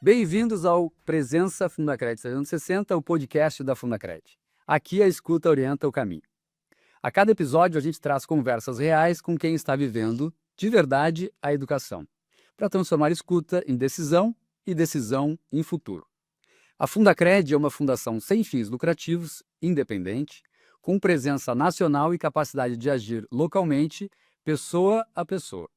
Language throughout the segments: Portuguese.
Bem-vindos ao Presença Fundacred 360, o podcast da Fundacred. Aqui a escuta orienta o caminho. A cada episódio a gente traz conversas reais com quem está vivendo de verdade a educação, para transformar escuta em decisão e decisão em futuro. A Fundacred é uma fundação sem fins lucrativos, independente, com presença nacional e capacidade de agir localmente, pessoa a pessoa.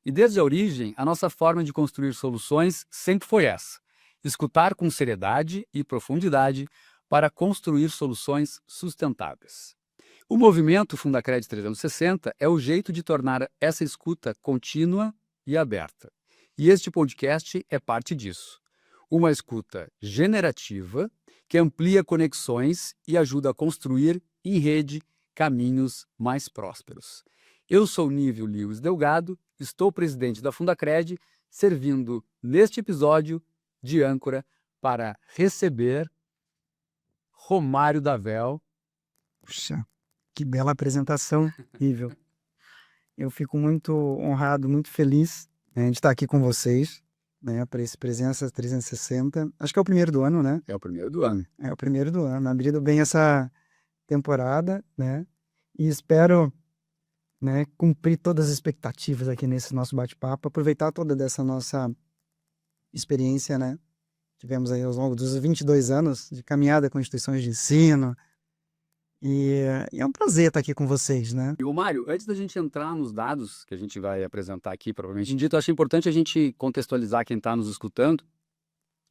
E desde a origem, a nossa forma de construir soluções sempre foi essa: escutar com seriedade e profundidade para construir soluções sustentáveis. O movimento Fundacred 360 é o jeito de tornar essa escuta contínua e aberta. E este podcast é parte disso. Uma escuta generativa que amplia conexões e ajuda a construir, em rede, caminhos mais prósperos. Eu sou Nívio Lewis Delgado, estou presidente da Fundacred, servindo neste episódio de âncora para receber Romário Davel. Puxa, que bela apresentação, Nívio. Eu fico muito honrado, muito feliz, né, de estar aqui com vocês, né, para esse Presença 360. Acho que é o primeiro do ano, né? É o primeiro do ano. É o primeiro do ano, abrindo bem essa temporada, né? E espero, né, cumprir todas as expectativas aqui nesse nosso bate-papo, aproveitar toda dessa nossa experiência, né? Tivemos aí ao longo dos 22 anos de caminhada com instituições de ensino, e é um prazer estar aqui com vocês, né? E, Romário, antes da gente entrar nos dados que a gente vai apresentar aqui, provavelmente dito, eu acho importante a gente contextualizar quem está nos escutando.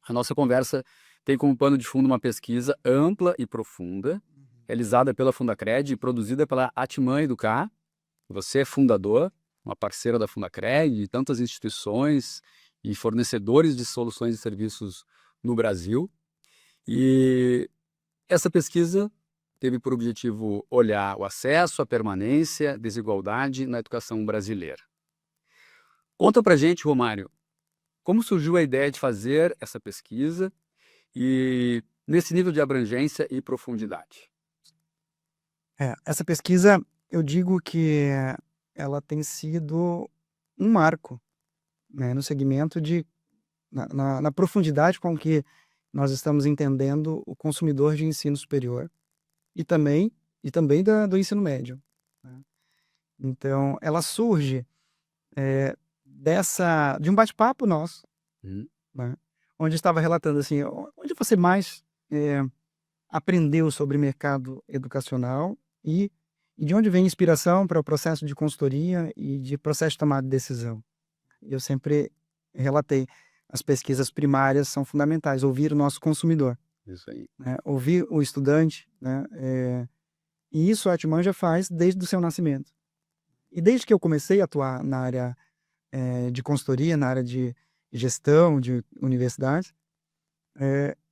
A nossa conversa tem como pano de fundo uma pesquisa ampla e profunda, realizada pela Fundacred e produzida pela Atman Educar. Você é fundador, uma parceira da Fundacred, de tantas instituições e fornecedores de soluções e serviços no Brasil. E essa pesquisa teve por objetivo olhar o acesso, a permanência, a desigualdade na educação brasileira. Conta pra gente, Romário, como surgiu a ideia de fazer essa pesquisa e nesse nível de abrangência e profundidade? Essa pesquisa, eu digo que ela tem sido um marco, né, no segmento na profundidade com que nós estamos entendendo o consumidor de ensino superior e também do ensino médio, né? Então, ela surge de um bate-papo nosso, né, onde estava relatando assim, onde você mais aprendeu sobre mercado educacional e de onde vem inspiração para o processo de consultoria e de processo de tomada de decisão. Eu sempre relatei, as pesquisas primárias são fundamentais, ouvir o nosso consumidor. Isso aí. Né, ouvir o estudante, né, e isso a Atman já faz desde o seu nascimento. E desde que eu comecei a atuar na área de consultoria, na área de gestão de universidades,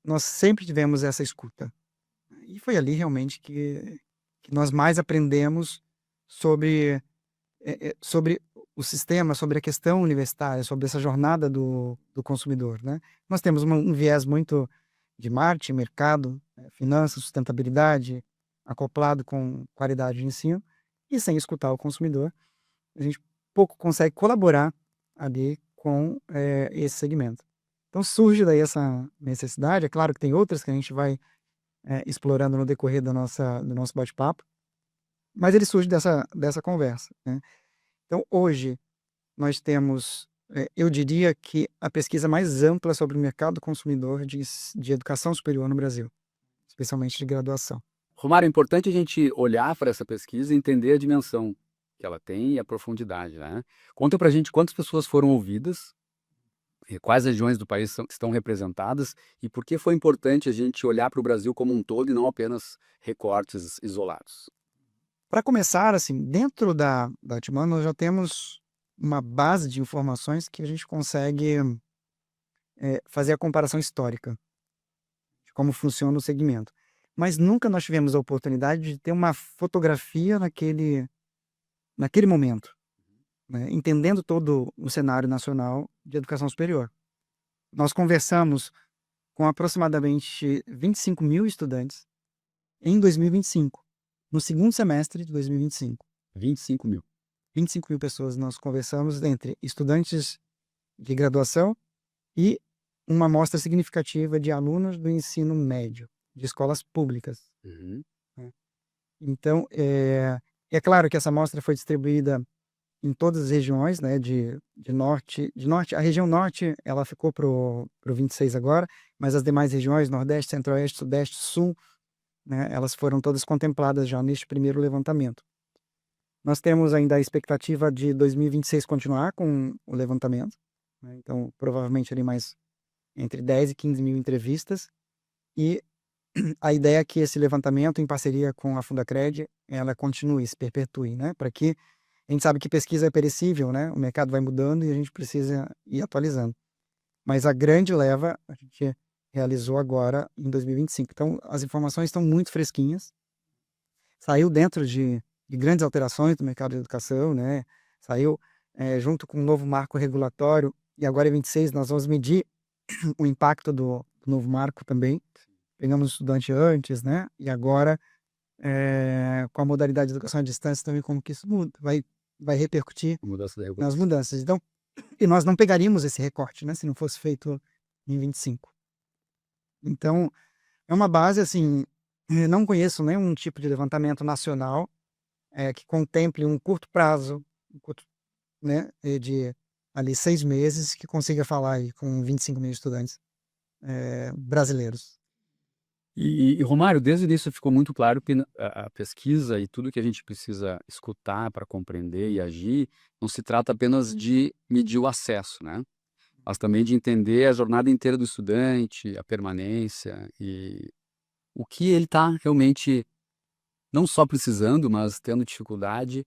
nós sempre tivemos essa escuta. E foi ali realmente que nós mais aprendemos sobre o sistema, sobre a questão universitária, sobre essa jornada do consumidor, né? Nós temos um viés muito de marketing, mercado, finanças, sustentabilidade, acoplado com qualidade de ensino, e sem escutar o consumidor, a gente pouco consegue colaborar ali com esse segmento. Então surge daí essa necessidade. É claro que tem outras que a gente vai explorando no decorrer do nosso bate-papo, mas ele surge dessa conversa, né? Então hoje nós temos, eu diria que a pesquisa mais ampla sobre o mercado consumidor de educação superior no Brasil, especialmente de graduação. Romário, é importante a gente olhar para essa pesquisa e entender a dimensão que ela tem e a profundidade, né? Conta pra gente quantas pessoas foram ouvidas, quais regiões do país estão representadas e por que foi importante a gente olhar para o Brasil como um todo e não apenas recortes isolados. Para começar, assim, dentro da Atman nós já temos uma base de informações que a gente consegue fazer a comparação histórica de como funciona o segmento. Mas nunca nós tivemos a oportunidade de ter uma fotografia naquele momento, né, entendendo todo o cenário nacional de educação superior. Nós conversamos com aproximadamente 25 mil estudantes em 2025, no segundo semestre de 2025. 25 mil. 25 mil pessoas nós conversamos entre estudantes de graduação e uma amostra significativa de alunos do ensino médio, de escolas públicas. Uhum. Né? Então, é claro que essa amostra foi distribuída em todas as regiões, né, de norte, a região norte, ela ficou pro 26 agora, mas as demais regiões, Nordeste, Centro-Oeste, Sudeste, Sul, né, elas foram todas contempladas já neste primeiro levantamento. Nós temos ainda a expectativa de 2026 continuar com o levantamento, né, então provavelmente ali mais entre 10 e 15 mil entrevistas, e a ideia é que esse levantamento, em parceria com a Fundacred, ela continue, se perpetue, né, para que a gente sabe que pesquisa é perecível, né? O mercado vai mudando e a gente precisa ir atualizando. Mas a grande leva a gente realizou agora em 2025. Então, as informações estão muito fresquinhas. Saiu dentro de grandes alterações do mercado de educação, né? Saiu junto com um novo marco regulatório. E agora, em 26, nós vamos medir o impacto do novo marco também. Pegamos o estudante antes, né? E agora, com a modalidade de educação à distância também, como que isso muda. Vai repercutir Mudança da nas regulação. mudanças. Então, e nós não pegaríamos esse recorte, né, se não fosse feito em 25. Então, é uma base, assim, não conheço nenhum tipo de levantamento nacional que contemple um curto prazo, né, de ali 6 meses, que consiga falar aí com 25 mil estudantes brasileiros. E, Romário, desde o início ficou muito claro que a pesquisa e tudo que a gente precisa escutar para compreender e agir não se trata apenas de medir o acesso, né? Mas também de entender a jornada inteira do estudante, a permanência e o que ele está realmente não só precisando, mas tendo dificuldade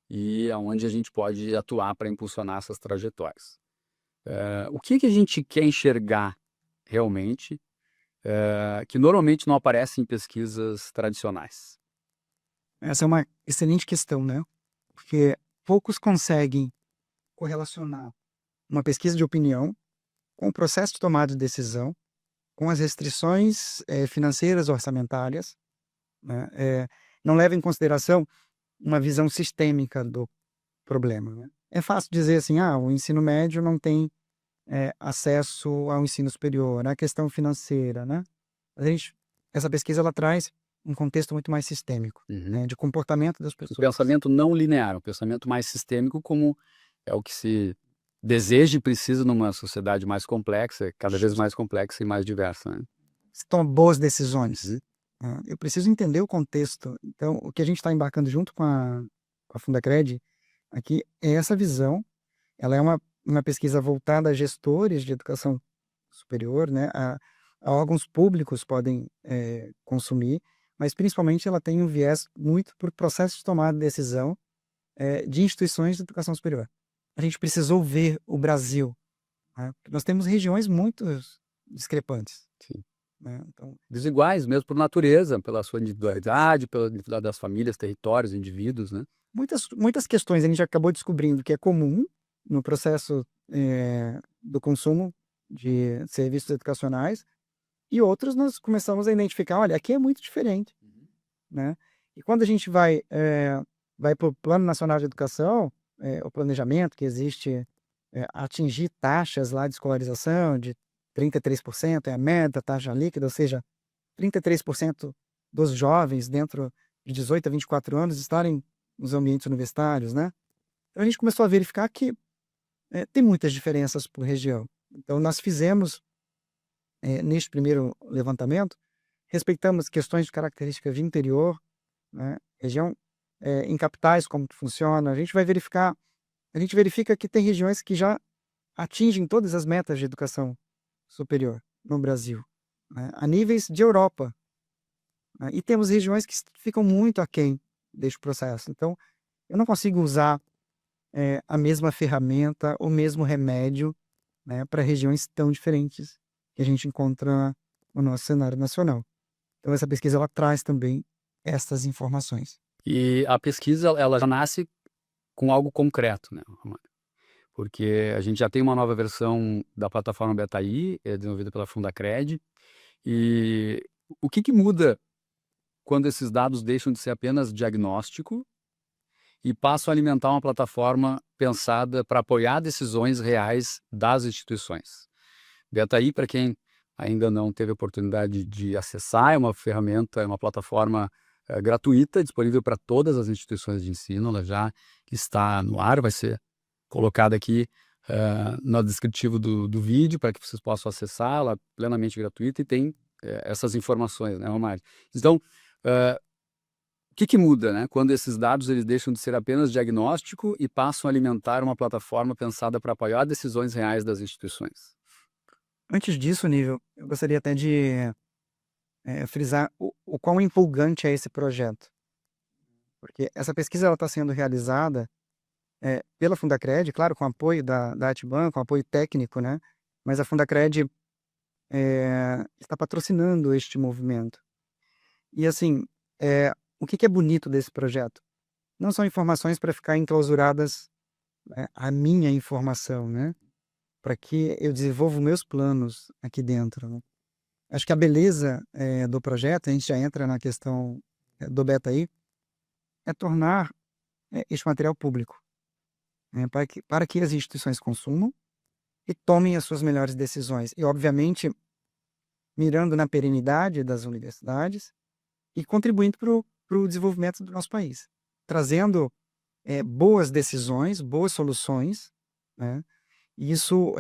e aonde a gente pode atuar para impulsionar essas trajetórias. O que a gente quer enxergar realmente que normalmente não aparece em pesquisas tradicionais? Essa é uma excelente questão, né? Porque poucos conseguem correlacionar uma pesquisa de opinião com o processo de tomada de decisão, com as restrições financeiras orçamentárias, né? Não leva em consideração uma visão sistêmica do problema, né? É fácil dizer assim, o ensino médio não tem acesso ao ensino superior, a questão financeira, né? Essa pesquisa ela traz um contexto muito mais sistêmico, né, de comportamento das Um pessoas. pensamento não linear, um pensamento mais sistêmico, como é o que se deseja e precisa numa sociedade mais complexa, cada vez mais complexa e mais diversa, né? Se toma boas decisões. Uhum. Eu preciso entender o contexto. Então, o que a gente está embarcando junto com a Fundacred aqui é essa visão. Ela é uma pesquisa voltada a gestores de educação superior, né? A órgãos públicos podem consumir, mas principalmente ela tem um viés muito para o processo de tomada de decisão de instituições de educação superior. A gente precisou ver o Brasil, né? Nós temos regiões muito discrepantes. Sim. Né? Então, Desiguais mesmo por natureza, pela sua individualidade, pela individualidade das famílias, territórios, indivíduos, né? muitas questões a gente acabou descobrindo que é comum no processo do consumo de serviços educacionais, e outros nós começamos a identificar, olha, aqui é muito diferente, né? E quando a gente vai para o Plano Nacional de Educação, o planejamento que existe, atingir taxas lá de escolarização de 33% é a meta, taxa líquida, ou seja, 33% dos jovens dentro de 18 a 24 anos estarem nos ambientes universitários, né? Então a gente começou a verificar que tem muitas diferenças por região. Então nós fizemos, neste primeiro levantamento, respeitamos questões de características de interior, né? Região em capitais, como que funciona. A gente verifica que tem regiões que já atingem todas as metas de educação superior no Brasil, né? A níveis de Europa, né? E temos regiões que ficam muito aquém deste processo. Então, eu não consigo usar a mesma ferramenta, o mesmo remédio, né, para regiões tão diferentes que a gente encontra no nosso cenário nacional. Então, essa pesquisa ela traz também essas informações. E a pesquisa, ela já nasce com algo concreto, né, Romário? Porque a gente já tem uma nova versão da plataforma BetaI, desenvolvida pela Fundacred, e o que muda quando esses dados deixam de ser apenas diagnóstico e passam a alimentar uma plataforma pensada para apoiar decisões reais das instituições? Betaí, para quem ainda não teve a oportunidade de acessar, é uma ferramenta, é uma plataforma gratuita, disponível para todas as instituições de ensino. Ela já está no ar, vai ser colocada aqui no descritivo do vídeo para que vocês possam acessar. Ela é plenamente gratuita e tem essas informações, né, Romário? Então, o que muda, né, quando esses dados eles deixam de ser apenas diagnóstico e passam a alimentar uma plataforma pensada para apoiar decisões reais das instituições? Antes disso, Nível, eu gostaria até de frisar o quão empolgante é esse projeto. Porque essa pesquisa está sendo realizada pela Fundacred, claro, com apoio da Atiban, com apoio técnico, né? Mas a Fundacred está patrocinando este movimento. E assim, o que é bonito desse projeto? Não são informações para ficar enclausuradas a minha informação, né? Para que eu desenvolva meus planos aqui dentro, né? Acho que a beleza do projeto, a gente já entra na questão do Betaí, é tornar este material público, né? Para que as instituições consumam e tomem as suas melhores decisões. E, obviamente, mirando na perenidade das universidades e contribuindo para o desenvolvimento do nosso país, trazendo boas decisões, boas soluções, né? E isso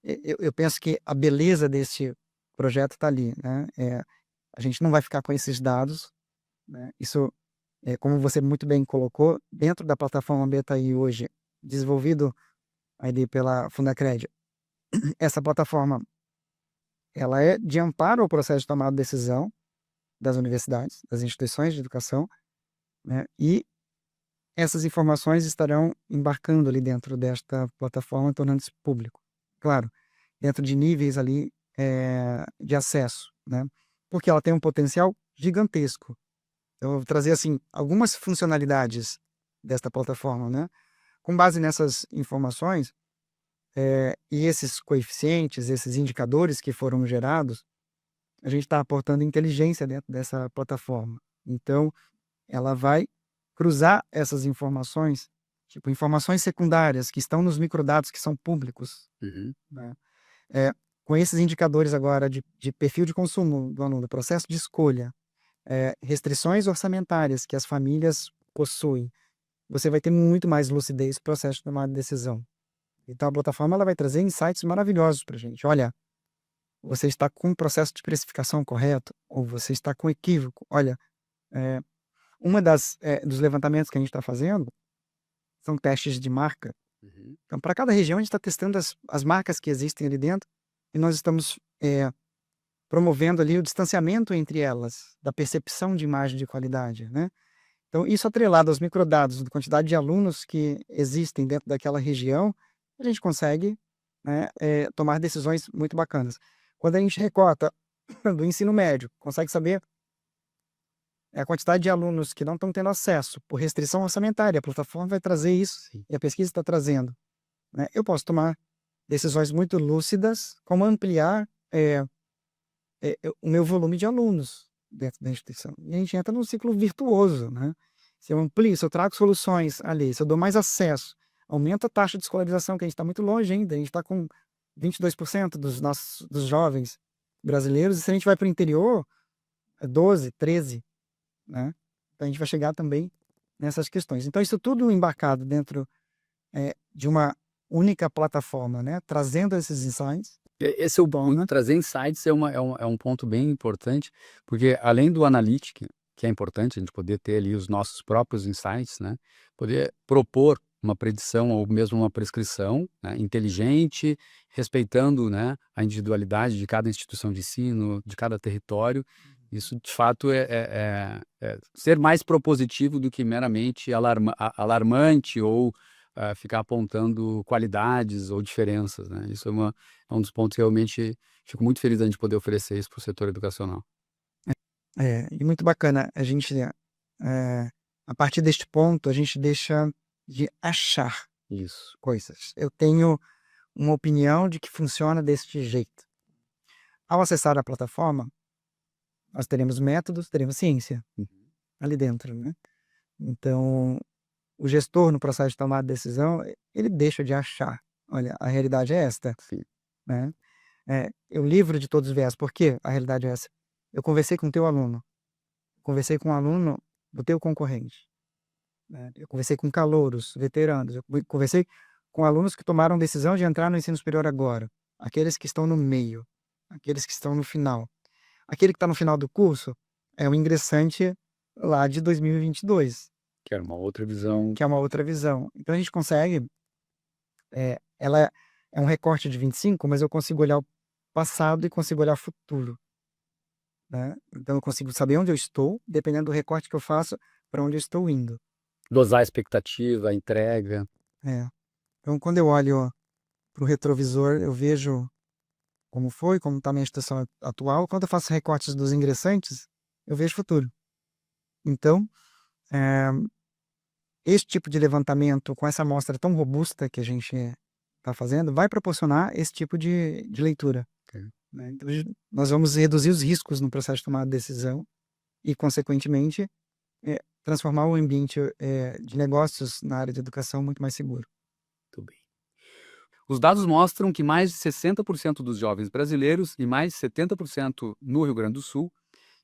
eu penso que a beleza desse projeto está ali, né? A gente não vai ficar com esses dados, né? Isso, como você muito bem colocou, dentro da plataforma Betaí hoje, desenvolvido ali pela Fundacred, essa plataforma ela é de amparo ao processo de tomada de decisão das universidades, das instituições de educação, né? E essas informações estarão embarcando ali dentro desta plataforma, tornando-se público. Claro, dentro de níveis ali de acesso, né? Porque ela tem um potencial gigantesco. Eu vou trazer assim algumas funcionalidades desta plataforma, né? Com base nessas informações e esses coeficientes, esses indicadores que foram gerados, a gente está aportando inteligência dentro dessa plataforma. Então, ela vai cruzar essas informações, tipo informações secundárias que estão nos microdados que são públicos, né? Com esses indicadores agora de perfil de consumo do aluno, processo de escolha, restrições orçamentárias que as famílias possuem, você vai ter muito mais lucidez no processo de tomada de decisão. Então a plataforma ela vai trazer insights maravilhosos para a gente. Olha, você está com o processo de precificação correto ou você está com equívoco. Olha, uma dos levantamentos que a gente está fazendo são testes de marca. Então, para cada região, a gente está testando as marcas que existem ali dentro e nós estamos promovendo ali o distanciamento entre elas, da percepção de imagem de qualidade, né? Então, isso atrelado aos microdados, da quantidade de alunos que existem dentro daquela região, a gente consegue, né, tomar decisões muito bacanas. Quando a gente recorta do ensino médio, consegue saber a quantidade de alunos que não estão tendo acesso por restrição orçamentária, a plataforma vai trazer isso, Sim. e a pesquisa está trazendo, né? Eu posso tomar decisões muito lúcidas, como ampliar o meu volume de alunos dentro da instituição. E a gente entra num ciclo virtuoso, né? Se eu amplio, se eu trago soluções ali, se eu dou mais acesso, aumenta a taxa de escolarização, que a gente está muito longe ainda, a gente está com 22% dos jovens brasileiros, e se a gente vai para o interior, é 12, 13%, né? Então a gente vai chegar também nessas questões. Então isso tudo embarcado dentro de uma única plataforma, né? Trazendo esses insights. Esse é o bom, né? Trazer insights é um ponto bem importante, porque além do analytics, que é importante a gente poder ter ali os nossos próprios insights, né? Poder propor uma predição ou mesmo uma prescrição, né, inteligente, respeitando, né, a individualidade de cada instituição de ensino, de cada território. Isso, de fato, é ser mais propositivo do que meramente alarmante ou ficar apontando qualidades ou diferenças, né? Isso é um dos pontos que realmente fico muito feliz da gente poder oferecer isso para o setor educacional. E muito bacana, a gente, a partir deste ponto, a gente deixa de achar Isso. coisas. Eu tenho uma opinião de que funciona deste jeito. Ao acessar a plataforma, nós teremos métodos, teremos ciência ali dentro, né? Então, o gestor, no processo de tomar decisão, ele deixa de achar. Olha, a realidade é esta. Sim. né? Eu livro de todos os viés. Por quê? A realidade é essa. Eu conversei com o teu aluno, conversei com um aluno do teu concorrente, né? Eu conversei com calouros, veteranos, eu conversei com alunos que tomaram decisão de entrar no ensino superior agora, aqueles que estão no meio, aqueles que estão no final. Aquele que está no final do curso é o ingressante lá de 2022, Que era uma outra visão. que é uma outra visão. Então a gente consegue, ela é um recorte de 25, mas eu consigo olhar o passado e consigo olhar o futuro, né? Então eu consigo saber onde eu estou, dependendo do recorte que eu faço, para onde eu estou indo. Dosar a expectativa, a entrega. É. Então quando eu olho para o retrovisor, eu vejo como foi, como está a minha situação atual. Quando eu faço recortes dos ingressantes, eu vejo o futuro. Então, este tipo de levantamento, com essa amostra tão robusta que a gente está fazendo, vai proporcionar esse tipo de leitura, Ok. né? Então, nós vamos reduzir os riscos no processo de tomada de decisão e, consequentemente, transformar o ambiente de negócios na área de educação muito mais seguro. Muito bem. Os dados mostram que mais de 60% dos jovens brasileiros e mais de 70% no Rio Grande do Sul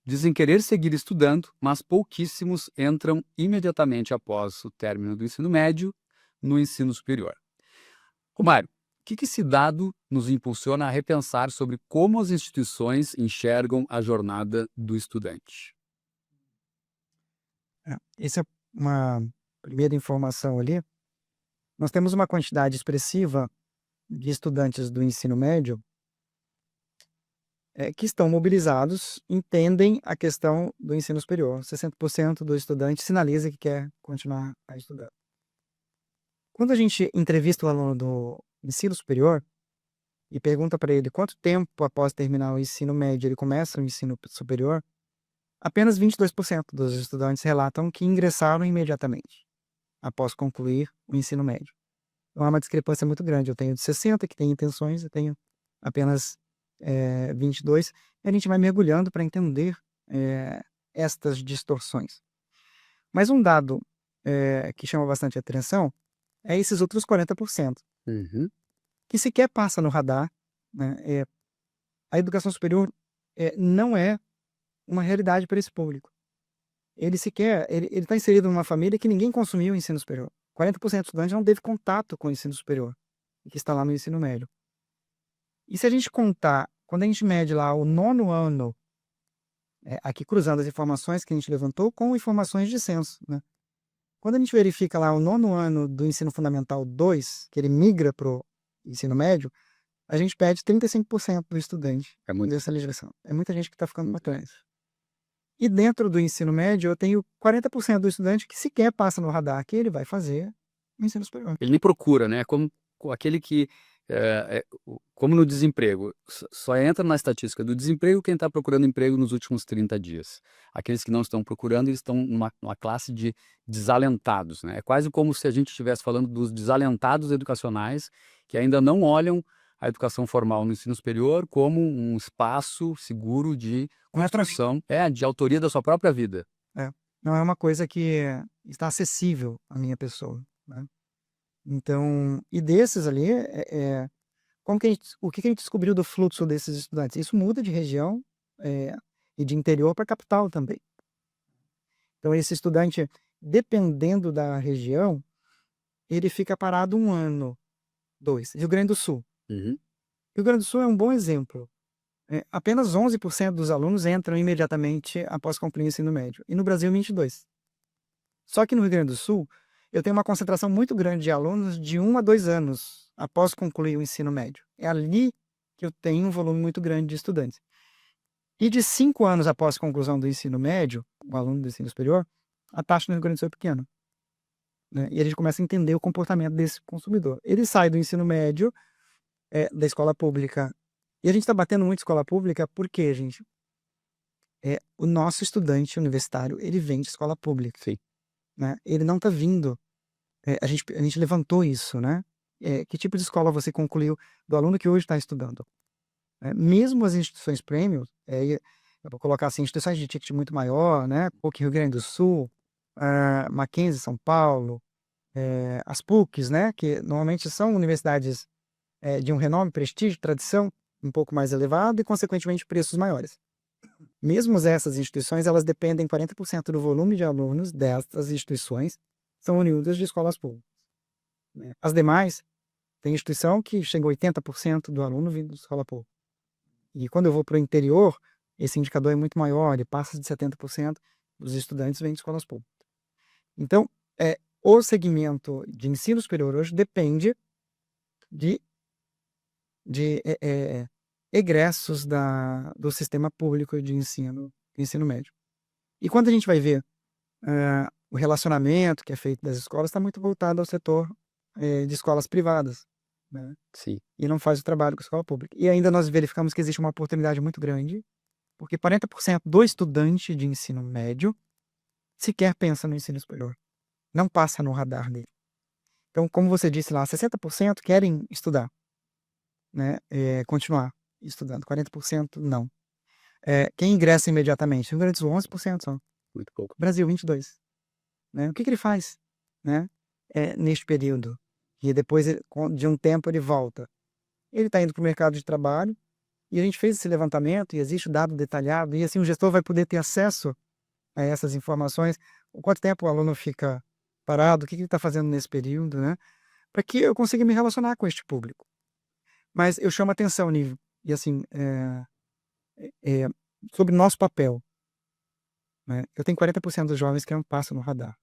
dizem querer seguir estudando, mas pouquíssimos entram imediatamente após o término do ensino médio no ensino superior. Romário, o que esse dado nos impulsiona a repensar sobre como as instituições enxergam a jornada do estudante? Essa é uma primeira informação ali. Nós temos uma quantidade expressiva de estudantes do ensino médio que estão mobilizados, entendem a questão do ensino superior. 60% dos estudantes sinaliza que quer continuar a estudar. Quando a gente entrevista o aluno do ensino superior e pergunta para ele quanto tempo após terminar o ensino médio ele começa o ensino superior, apenas 22% dos estudantes relatam que ingressaram imediatamente após concluir o ensino médio. Então há uma discrepância muito grande. Eu tenho de 60 que tem intenções, eu tenho apenas 22, e a gente vai mergulhando para entender estas distorções. Mas um dado que chama bastante atenção é esses outros 40%, Uhum. que sequer passa no radar, né? A educação superior não é uma realidade para esse público. Ele está inserido numa família que ninguém consumiu o ensino superior. 40% dos estudantes não teve contato com o ensino superior, que está lá no ensino médio. E se a gente contar, quando a gente mede lá o 9º ano, aqui cruzando as informações que a gente levantou com informações de censo, né? Quando a gente verifica lá o 9º ano do ensino fundamental 2, que ele migra para o ensino médio, a gente perde 35% do estudante É muito. dessa legislação. É muita gente que está ficando para trás. E dentro do ensino médio, eu tenho 40% do estudante que sequer passa no radar, que ele vai fazer o ensino superior. Ele nem procura, né? Como aquele que, como no desemprego, só entra na estatística do desemprego quem está procurando emprego nos últimos 30 dias. Aqueles que não estão procurando, eles estão numa classe de desalentados, né? É quase como se a gente estivesse falando dos desalentados educacionais que ainda não olham a educação formal no ensino superior como um espaço seguro de construção, de autoria da sua própria vida. Não é uma coisa que está acessível à minha pessoa, né? Então, e desses ali, o que a gente descobriu do fluxo desses estudantes? Isso muda de região e de interior para capital também. Então, esse estudante, dependendo da região, ele fica parado 1 ano, 2. Rio Grande do Sul. Uhum. Rio Grande do Sul é um bom exemplo. Apenas 11% dos alunos entram imediatamente após concluir o ensino médio. E no Brasil, 22%. Só que no Rio Grande do Sul, eu tenho uma concentração muito grande de alunos de 1 a 2 anos após concluir o ensino médio. É ali que eu tenho um volume muito grande de estudantes. E de 5 anos após a conclusão do ensino médio, o aluno do ensino superior, a taxa no Rio Grande do Sul é pequena, né? E a gente começa a entender o comportamento desse consumidor. Ele sai do ensino médio, da escola pública. E a gente está batendo muito escola pública porque, gente, o nosso estudante universitário, ele vem de escola pública. Sim. Né? Ele não está vindo. A gente levantou isso, né? Que tipo de escola você concluiu do aluno que hoje está estudando? Mesmo as instituições premium, eu vou colocar assim, instituições de ticket muito maior, né? PUC Rio Grande do Sul, Mackenzie São Paulo, as PUCs, né? Que normalmente são universidades de um renome, prestígio, tradição um pouco mais elevado e, consequentemente, preços maiores. Mesmo essas instituições, elas dependem 40% do volume de alunos dessas instituições são oriundas de escolas públicas, né? As demais, tem instituição que chega a 80% do aluno vindo de escola pública. E quando eu vou para o interior, esse indicador é muito maior, ele passa de 70% dos estudantes vêm de escolas públicas. Então, o segmento de ensino superior hoje depende de egressos do sistema público de ensino médio. E quando a gente vai ver o relacionamento que é feito das escolas, está muito voltado ao setor de escolas privadas, né? Sim. E não faz o trabalho com a escola pública. E ainda nós verificamos que existe uma oportunidade muito grande, porque 40% do estudante de ensino médio sequer pensa no ensino superior. Não passa no radar dele. Então, como você disse lá, 60% querem estudar, né? Continuar estudando, 40% não. Quem ingressa imediatamente? Rio Grande do Sul, 11% só. Muito pouco. Brasil, 22%. Né? O que ele faz, né? Neste período? E depois, de um tempo, ele volta. Ele está indo para o mercado de trabalho e a gente fez esse levantamento e existe o dado detalhado e assim o gestor vai poder ter acesso a essas informações. Quanto tempo o aluno fica parado, o que ele está fazendo nesse período, né? Para que eu consiga me relacionar com este público. Mas eu chamo a atenção, Nível, e assim, sobre o nosso papel, né? Eu tenho 40% dos jovens que não passam no radar.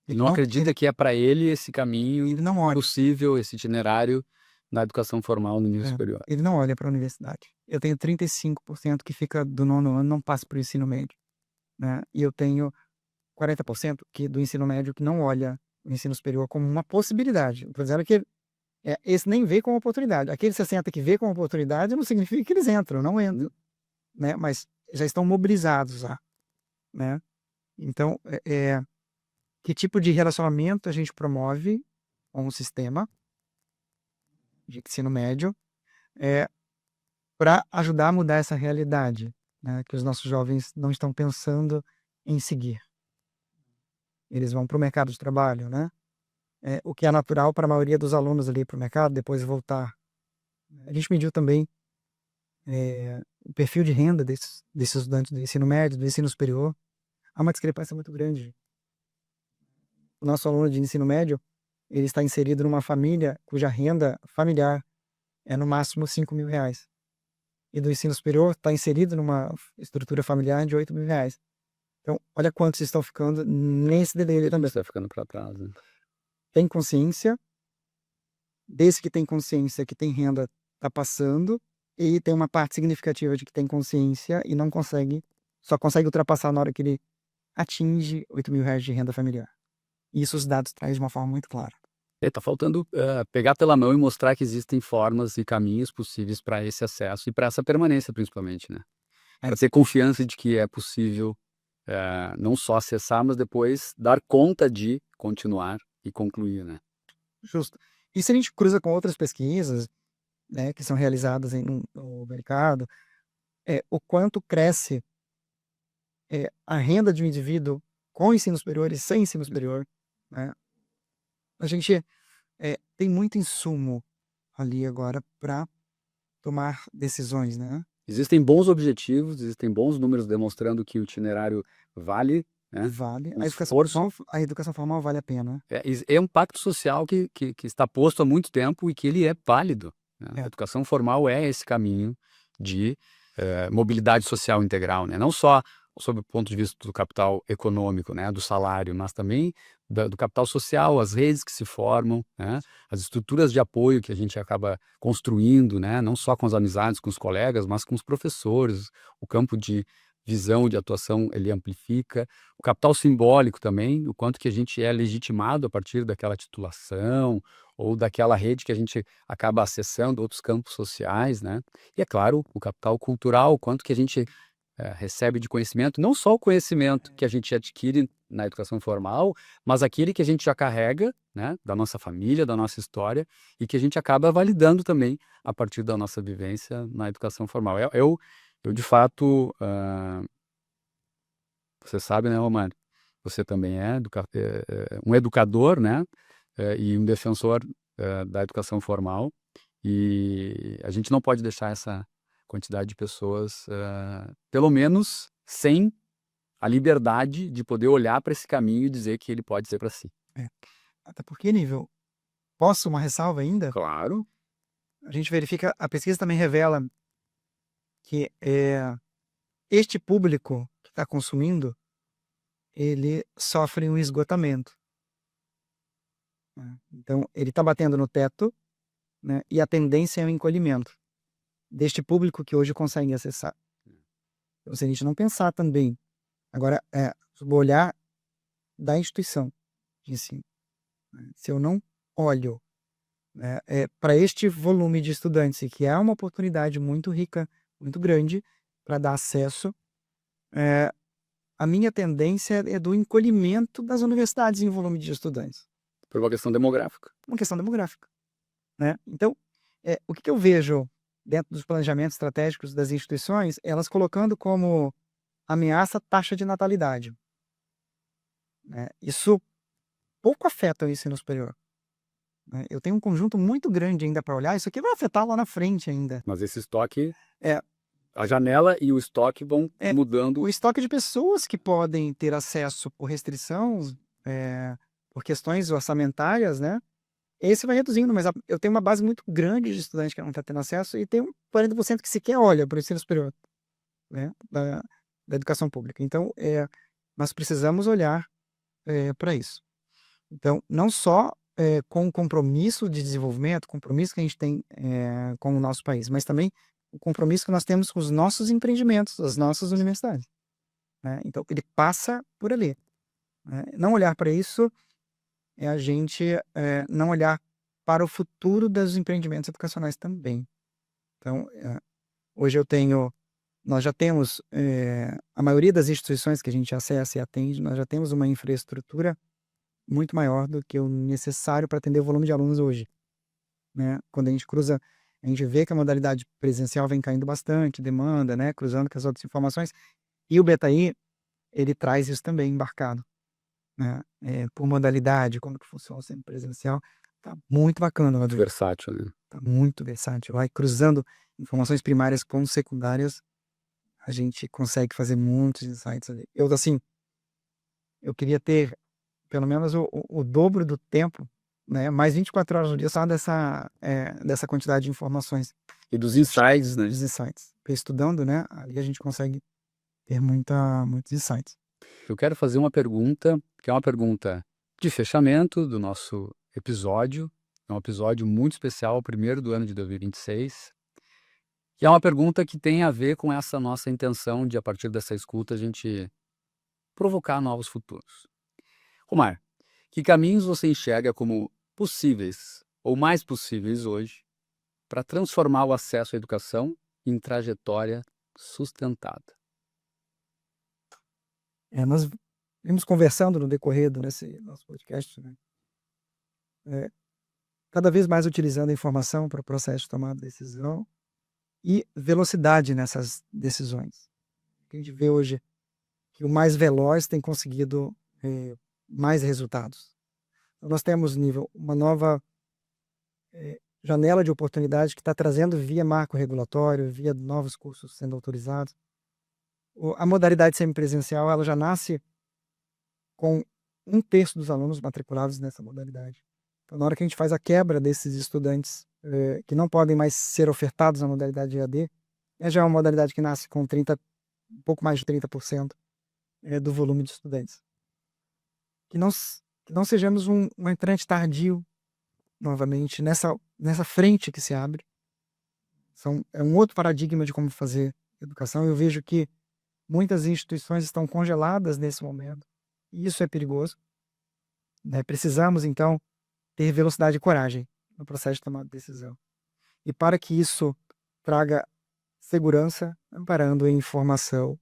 Ele não acredita que é para ele esse caminho ele não olha. possível, esse itinerário na educação formal no nível superior. Ele não olha para a universidade. Eu tenho 35% que fica do 9º ano, não passa para o ensino médio, né? E eu tenho 40% do ensino médio que não olha o ensino superior como uma possibilidade. Estou dizendo que esse nem vê como oportunidade. Aqueles 60% que vê como oportunidade não significa que eles entram, não entram, né? Mas já estão mobilizados lá, né? Então, que tipo de relacionamento a gente promove com o sistema de ensino médio para ajudar a mudar essa realidade, né? Que os nossos jovens não estão pensando em seguir. Eles vão para o mercado de trabalho, né? O que é natural para a maioria dos alunos ali para o mercado, depois voltar. A gente mediu também o perfil de renda desses estudantes do ensino médio, do ensino superior. Há uma discrepância muito grande. O nosso aluno de ensino médio, ele está inserido numa família cuja renda familiar é no máximo R$5.000. E do ensino superior está inserido numa estrutura familiar de R$8.000. Então, olha quantos estão ficando nesse delírio também. Está ficando para trás, né? Tem consciência, desse que tem consciência, que tem renda, está passando, e tem uma parte significativa de que tem consciência e não consegue, só consegue ultrapassar na hora que ele atinge R$8.000 de renda familiar. E isso os dados trazem de uma forma muito clara. Está faltando pegar pela mão e mostrar que existem formas e caminhos possíveis para esse acesso e para essa permanência, principalmente, né? Para ter confiança de que é possível não só acessar, mas depois dar conta de continuar e concluir, né? Justo. E se a gente cruza com outras pesquisas, né, que são realizadas no mercado, o quanto cresce a renda de um indivíduo com ensino superior e sem ensino superior, né? A gente tem muito insumo ali agora para tomar decisões, né? Existem bons objetivos, existem bons números demonstrando que o itinerário vale, né? Vale. Um A educação formal vale a pena. É um pacto social que está posto há muito tempo e que ele é válido, né? A educação formal é esse caminho de mobilidade social integral, né? Não só sob o ponto de vista do capital econômico, né, do salário, mas também do capital social, as redes que se formam, né, as estruturas de apoio que a gente acaba construindo, né, não só com as amizades, com os colegas, mas com os professores, o campo de visão, de atuação, ele amplifica, o capital simbólico também, o quanto que a gente é legitimado a partir daquela titulação ou daquela rede que a gente acaba acessando outros campos sociais, né, e é claro, o capital cultural, o quanto que a gente recebe de conhecimento, não só o conhecimento que a gente adquire na educação formal, mas aquele que a gente já carrega, né, da nossa família, da nossa história, e que a gente acaba validando também a partir da nossa vivência na educação formal. Eu de fato, você sabe, né, Romário? Você também é um educador, né, e um defensor da educação formal, E a gente não pode deixar essa quantidade de pessoas, pelo menos, sem a liberdade de poder olhar para esse caminho e dizer que ele pode ser para si. Até porque, nível, posso uma ressalva ainda? Claro. A gente verifica, a pesquisa também revela que este público que está consumindo, ele sofre um esgotamento, né? Então, ele está batendo no teto, né? E a tendência é o encolhimento deste público que hoje consegue acessar. Então, se a gente não pensar também, agora, o olhar da instituição de ensino, né? Se eu não olho, né, para este volume de estudantes, e que é uma oportunidade muito rica, muito grande, para dar acesso, a minha tendência é do encolhimento das universidades em volume de estudantes. Por uma questão demográfica. Uma questão demográfica, né? Então, o que eu vejo dentro dos planejamentos estratégicos das instituições, elas colocando como ameaça a taxa de natalidade, né? Isso pouco afeta o ensino superior, né? Eu tenho um conjunto muito grande ainda para olhar, isso aqui vai afetar lá na frente ainda. Mas esse estoque, É. a janela e o estoque vão mudando. O estoque de pessoas que podem ter acesso por restrição, por questões orçamentárias, né? Esse vai reduzindo, mas eu tenho uma base muito grande de estudantes que não está tendo acesso, e tem um 40% que sequer olha para o ensino superior, né? Da educação pública. Então, nós precisamos olhar para isso. Então, não só com o compromisso de desenvolvimento, compromisso que a gente tem com o nosso país, mas também o compromisso que nós temos com os nossos empreendimentos, as nossas universidades, né? Então, ele passa por ali, né? Não olhar para isso é a gente não olhar para o futuro dos empreendimentos educacionais também. Então, hoje nós já temos, a maioria das instituições que a gente acessa e atende, nós já temos uma infraestrutura muito maior do que o necessário para atender o volume de alunos hoje, né? Quando a gente cruza, a gente vê que a modalidade presencial vem caindo bastante, demanda, né? Cruzando com as outras informações, e o BTI, ele traz isso também embarcado, né? Por modalidade, como que funciona o semipresencial, tá muito bacana, Muito versátil, né? tá muito versátil. Vai cruzando informações primárias com secundárias, a gente consegue fazer muitos insights ali. Eu queria ter pelo menos o dobro do tempo, né? Mais 24 horas no dia só dessa quantidade de informações. E dos insights, né? Dos insights. Porque estudando, né? Ali a gente consegue ter muitos insights. Eu quero fazer uma pergunta, que é uma pergunta de fechamento do nosso episódio. É um episódio muito especial, o primeiro do ano de 2026. E é uma pergunta que tem a ver com essa nossa intenção de, a partir dessa escuta, a gente provocar novos futuros. Romar, que caminhos você enxerga como possíveis ou mais possíveis hoje para transformar o acesso à educação em trajetória sustentada? Nós vimos conversando no decorrer desse nosso podcast, né? Cada vez mais utilizando a informação para o processo de tomada de decisão e velocidade nessas decisões. A gente vê hoje que o mais veloz tem conseguido mais resultados. Então, nós temos uma nova janela de oportunidade que está trazendo via marco regulatório, via novos cursos sendo autorizados. A modalidade semipresencial, ela já nasce com 1/3 dos alunos matriculados nessa modalidade. Então, na hora que a gente faz a quebra desses estudantes que não podem mais ser ofertados na modalidade EAD, já é uma modalidade que nasce com um pouco mais de 30% do volume de estudantes. Que não sejamos um entrante tardio, novamente, nessa frente que se abre. É um outro paradigma de como fazer educação. Eu vejo que muitas instituições estão congeladas nesse momento, e isso é perigoso, né? Precisamos, então, ter velocidade e coragem no processo de tomada de decisão. E para que isso traga segurança, amparando a informação,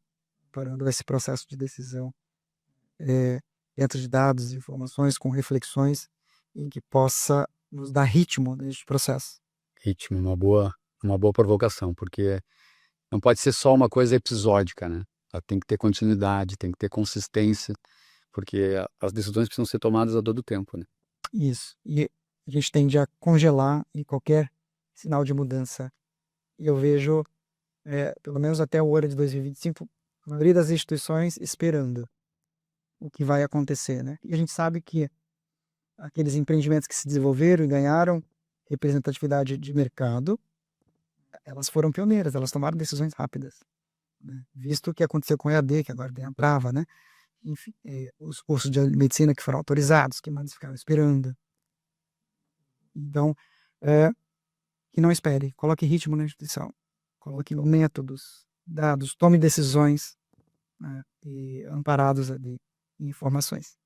amparando esse processo de decisão, dentro de dados e informações, com reflexões, em que possa nos dar ritmo neste processo. Ritmo, uma boa provocação, porque não pode ser só uma coisa episódica, né? Ela tem que ter continuidade, tem que ter consistência, porque as decisões precisam ser tomadas a todo tempo, né? Isso. E a gente tende a congelar em qualquer sinal de mudança. E eu vejo, pelo menos até o ano de 2025, a maioria das instituições esperando o que vai acontecer, né? E a gente sabe que aqueles empreendimentos que se desenvolveram e ganharam representatividade de mercado, elas foram pioneiras, elas tomaram decisões rápidas, né? Visto o que aconteceu com o EAD, que agora tem a Brava, né? Enfim, os cursos de medicina que foram autorizados, que mais ficaram esperando. Então, que não espere, coloque ritmo na instituição, coloque métodos, dados, tome decisões, né, e amparados ali em informações.